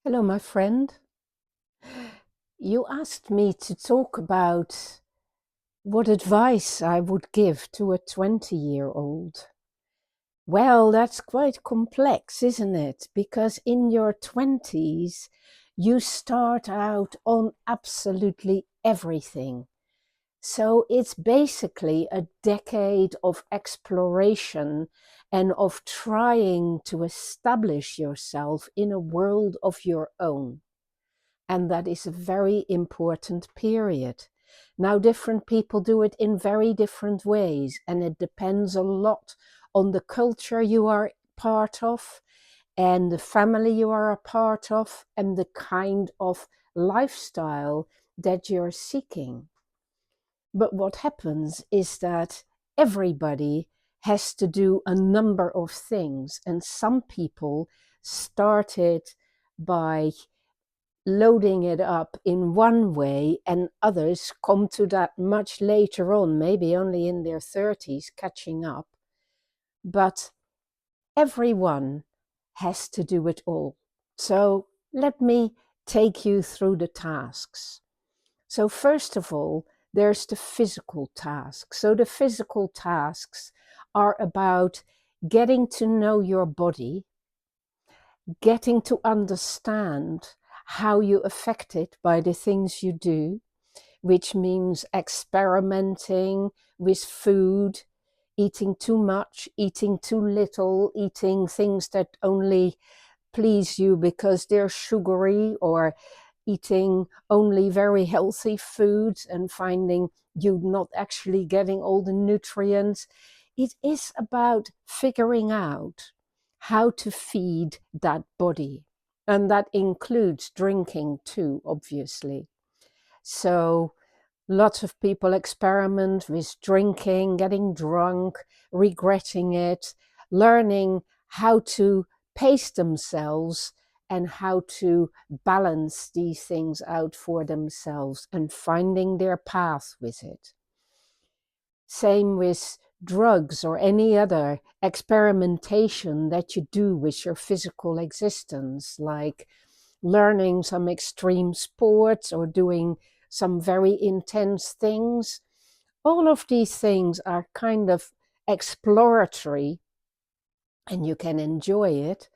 Hello, my friend. You asked me to talk about what advice I would give to a 20-year-old. Well, that's quite complex, isn't it? Because in your 20s, you start out on absolutely everything. So it's basically a decade of exploration and of trying to establish yourself in a world of your own. And that is a very important period. Now, different people do it in very different ways, and it depends a lot on the culture you are part of, and the family you are a part of, and the kind of lifestyle that you're seeking. But what happens is that everybody has to do a number of things, and some people started by loading it up in one way, and others come to that much later on, maybe only in their 30s, catching up. But everyone has to do it all. So let me take you through the tasks. So, first of all, there's the physical tasks. So, the physical tasks are about getting to know your body, getting to understand how you affect it by the things you do, which means experimenting with food, eating too much, eating too little, eating things that only please you because they're sugary, or eating only very healthy foods and finding you not actually getting all the nutrients. It is about figuring out how to feed that body. And that includes drinking too, obviously. So lots of people experiment with drinking, getting drunk, regretting it, learning how to pace themselves and how to balance these things out for themselves and finding their path with it. Same with drugs or any other experimentation that you do with your physical existence, like learning some extreme sports or doing some very intense things. All of these things are kind of exploratory and you can enjoy it,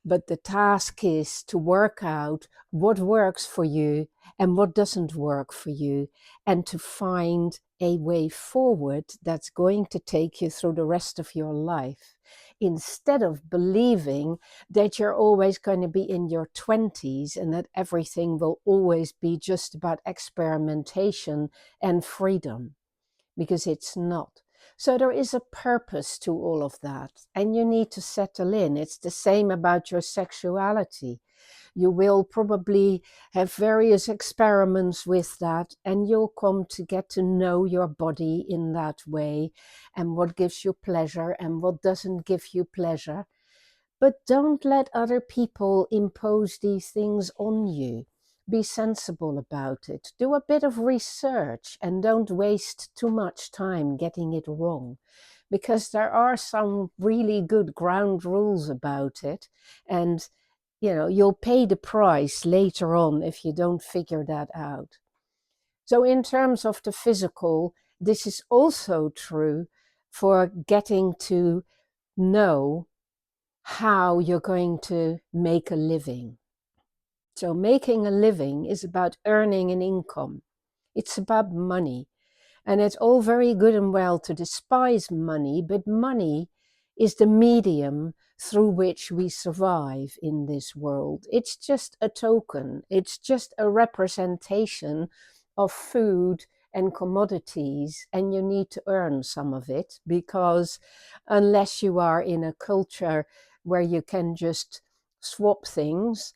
but the task is to work out what works for you and what doesn't work for you, and to find a way forward that's going to take you through the rest of your life, instead of believing that you're always going to be in your 20s and that everything will always be just about experimentation and freedom, because it's not. So there is a purpose to all of that, and you need to settle in. It's the same about your sexuality. You will probably have various experiments with that, and you'll come to get to know your body in that way, and what gives you pleasure and what doesn't give you pleasure. But don't let other people impose these things on you. Be sensible about it. Do a bit of research and don't waste too much time getting it wrong, because there are some really good ground rules about it. And, you'll pay the price later on if you don't figure that out. So, in terms of the physical, this is also true for getting to know how you're going to make a living. So, making a living is about earning an income, it's about money. And it's all very good and well to despise money, but money is the medium through which we survive in this world. It's just a token, it's just a representation of food and commodities, and you need to earn some of it, because unless you are in a culture where you can just swap things,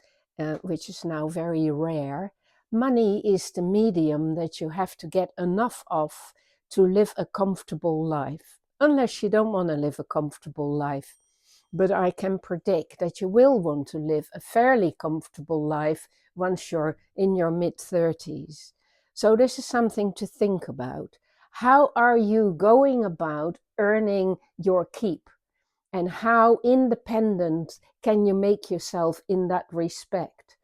which is now very rare, money is the medium that you have to get enough of to live a comfortable life, unless you don't want to live a comfortable life. But I can predict that you will want to live a fairly comfortable life once you're in your mid-30s. So this is something to think about. How are you going about earning your keep? And how independent can you make yourself in that respect?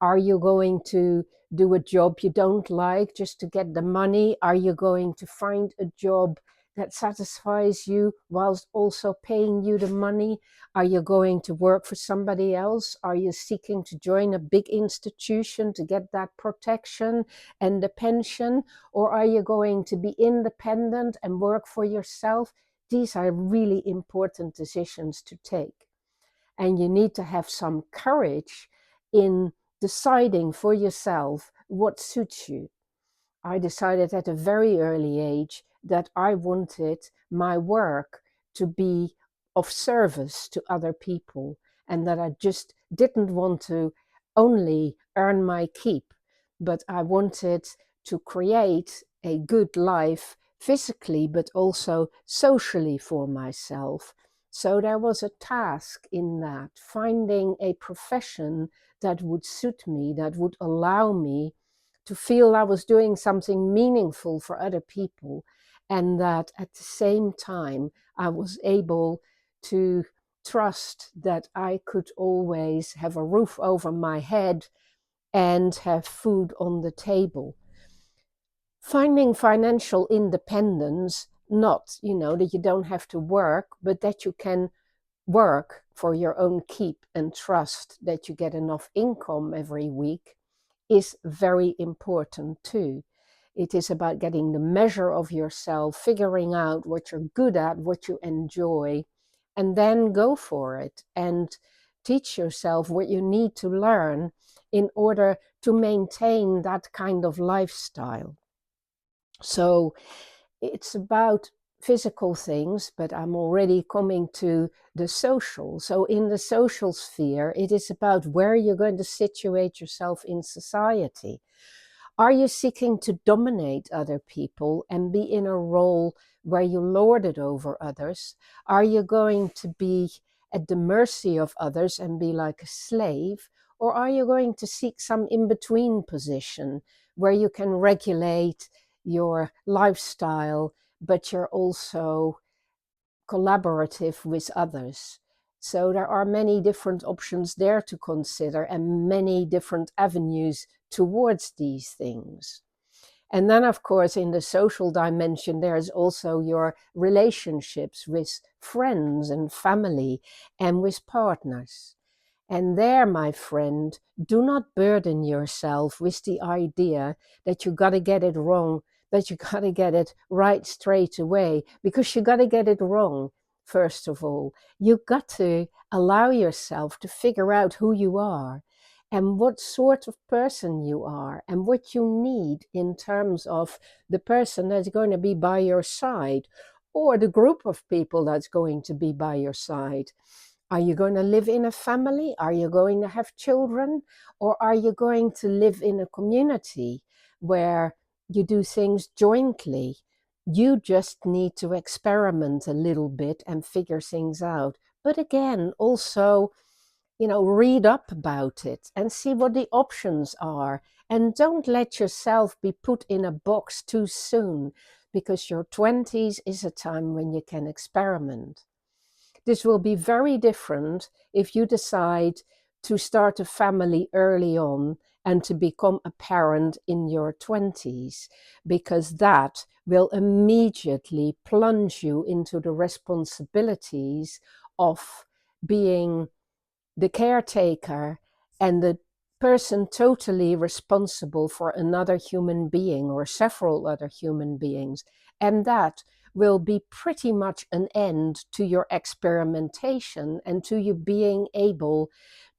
Are you going to do a job you don't like just to get the money? Are you going to find a job that satisfies you whilst also paying you the money? Are you going to work for somebody else? Are you seeking to join a big institution to get that protection and the pension? Or are you going to be independent and work for yourself? These are really important decisions to take. And you need to have some courage in deciding for yourself what suits you. I decided at a very early age that I wanted my work to be of service to other people, and that I just didn't want to only earn my keep, but I wanted to create a good life physically, but also socially for myself. So there was a task in that, finding a profession that would suit me, that would allow me to feel I was doing something meaningful for other people, and that at the same time I was able to trust that I could always have a roof over my head and have food on the table. Finding financial independence, not, that you don't have to work, but that you can work for your own keep and trust that you get enough income every week, is very important too. It is about getting the measure of yourself, figuring out what you're good at, what you enjoy, and then go for it and teach yourself what you need to learn in order to maintain that kind of lifestyle. So it's about physical things, but I'm already coming to the social. So in the social sphere, it is about where you're going to situate yourself in society. Are you seeking to dominate other people and be in a role where you lord it over others? Are you going to be at the mercy of others and be like a slave? Or are you going to seek some in-between position where you can regulate your lifestyle, but you're also collaborative with others? So there are many different options there to consider and many different avenues towards these things. And then, of course, in the social dimension, there's also your relationships with friends and family and with partners. And there, my friend, do not burden yourself with the idea that you got to get it wrong, that you got to get it right straight away, because you got to get it wrong, first of all. You got to allow yourself to figure out who you are and what sort of person you are and what you need in terms of the person that's going to be by your side or the group of people that's going to be by your side. Are you going to live in a family? Are you going to have children? Or are you going to live in a community where you do things jointly? You just need to experiment a little bit and figure things out. But again, also, read up about it and see what the options are. And don't let yourself be put in a box too soon, because your 20s is a time when you can experiment. This will be very different if you decide to start a family early on and to become a parent in your 20s, because that will immediately plunge you into the responsibilities of being the caretaker and the person totally responsible for another human being or several other human beings. And that will be pretty much an end to your experimentation and to you being able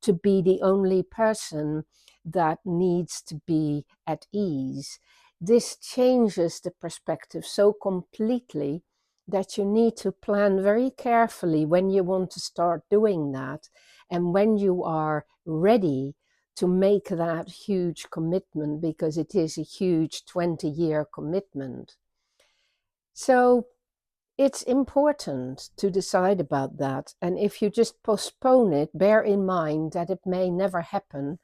to be the only person that needs to be at ease. This changes the perspective so completely that you need to plan very carefully when you want to start doing that and when you are ready to make that huge commitment, because it is a huge 20-year commitment. So it's important to decide about that. And if you just postpone it, bear in mind that it may never happen,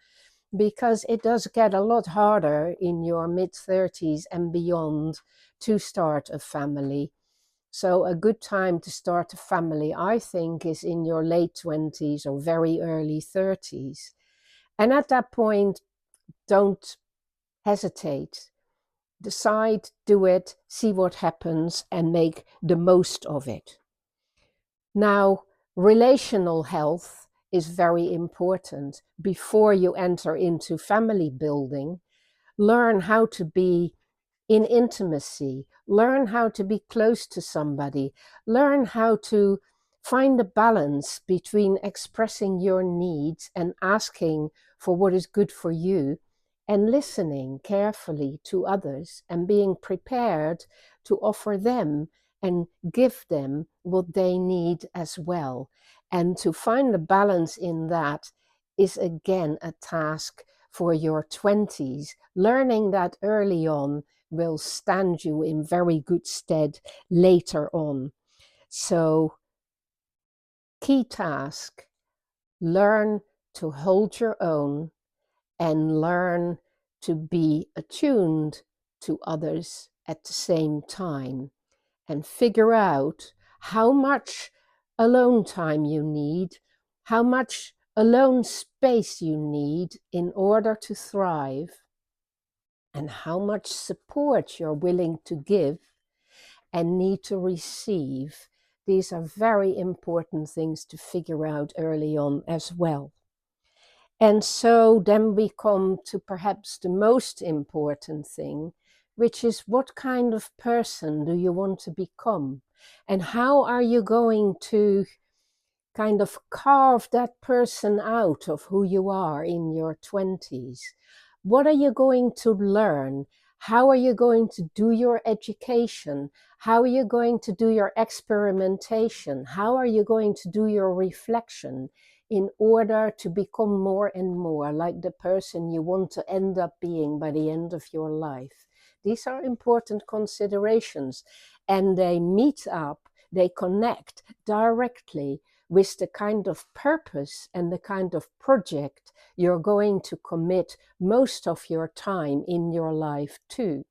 because it does get a lot harder in your mid-30s and beyond to start a family. So a good time to start a family, I think, is in your late 20s or very early 30s. And at that point, don't hesitate. Decide, do it, see what happens, and make the most of it. Now, relational health is very important. Before you enter into family building, learn how to be in intimacy, learn how to be close to somebody, learn how to find a balance between expressing your needs and asking for what is good for you, and listening carefully to others and being prepared to offer them and give them what they need as well. And to find a balance in that is again a task for your 20s. Learning that early on will stand you in very good stead later on. So, key task, learn to hold your own and learn to be attuned to others at the same time, and figure out how much alone time you need, how much alone space you need in order to thrive, and how much support you're willing to give and need to receive. These are very important things to figure out early on as well. And so then we come to perhaps the most important thing, which is what kind of person do you want to become? And how are you going to kind of carve that person out of who you are in your 20s? What are you going to learn? How are you going to do your education? How are you going to do your experimentation? How are you going to do your reflection in order to become more and more like the person you want to end up being by the end of your life? These are important considerations, and they meet up, they connect directly with the kind of purpose and the kind of project you're going to commit most of your time in your life to.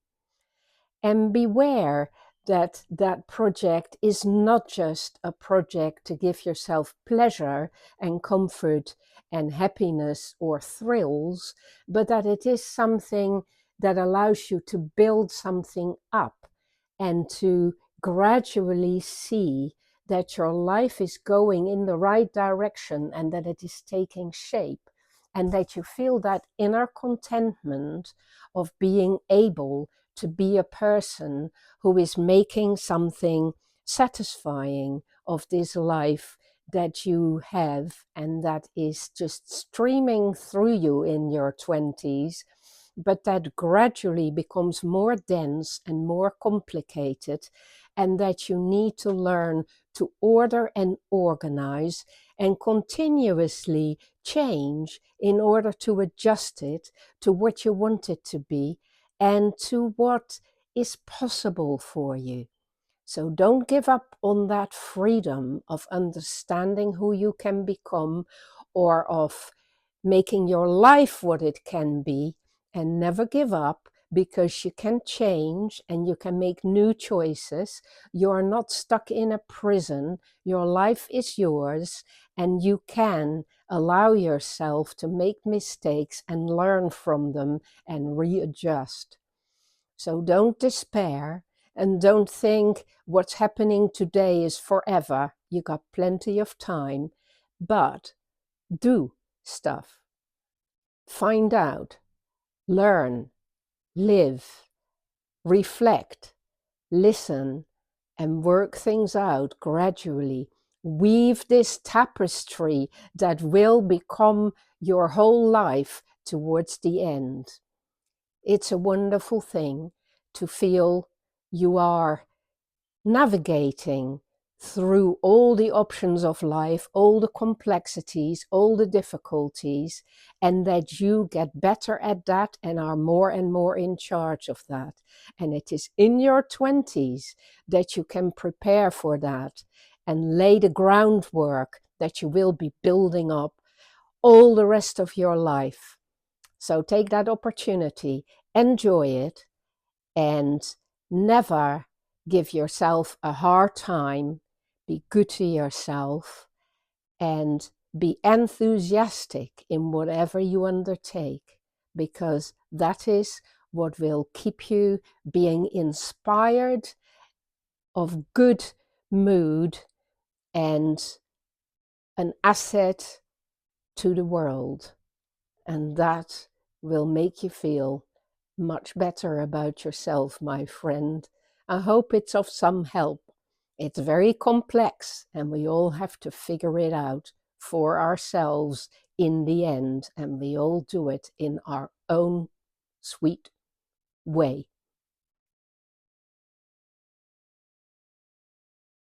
And beware that that project is not just a project to give yourself pleasure and comfort and happiness or thrills, but that it is something that allows you to build something up and to gradually see that your life is going in the right direction and that it is taking shape, and that you feel that inner contentment of being able to be a person who is making something satisfying of this life that you have and that is just streaming through you in your 20s, but that gradually becomes more dense and more complicated, and that you need to learn to order and organize and continuously change in order to adjust it to what you want it to be and to what is possible for you. So don't give up on that freedom of understanding who you can become or of making your life what it can be, and never give up, because you can change and you can make new choices. You are not stuck in a prison. Your life is yours, and you can allow yourself to make mistakes and learn from them and readjust. So don't despair, and don't think what's happening today is forever. You got plenty of time, but do stuff. Find out, learn, live, reflect, listen, and work things out gradually. Weave this tapestry that will become your whole life towards the end. It's a wonderful thing to feel you are navigating through all the options of life, all the complexities, all the difficulties, and that you get better at that and are more and more in charge of that. And it is in your 20s that you can prepare for that and lay the groundwork that you will be building up all the rest of your life. So take that opportunity, enjoy it, and never give yourself a hard time. Be good to yourself and Be enthusiastic in whatever you undertake, because that is what will keep you being inspired, of good mood, and an asset to the world. And that will make you feel much better about yourself, my friend. I hope it's of some help. It's very complex, and we all have to figure it out for ourselves in the end, and we all do it in our own sweet way.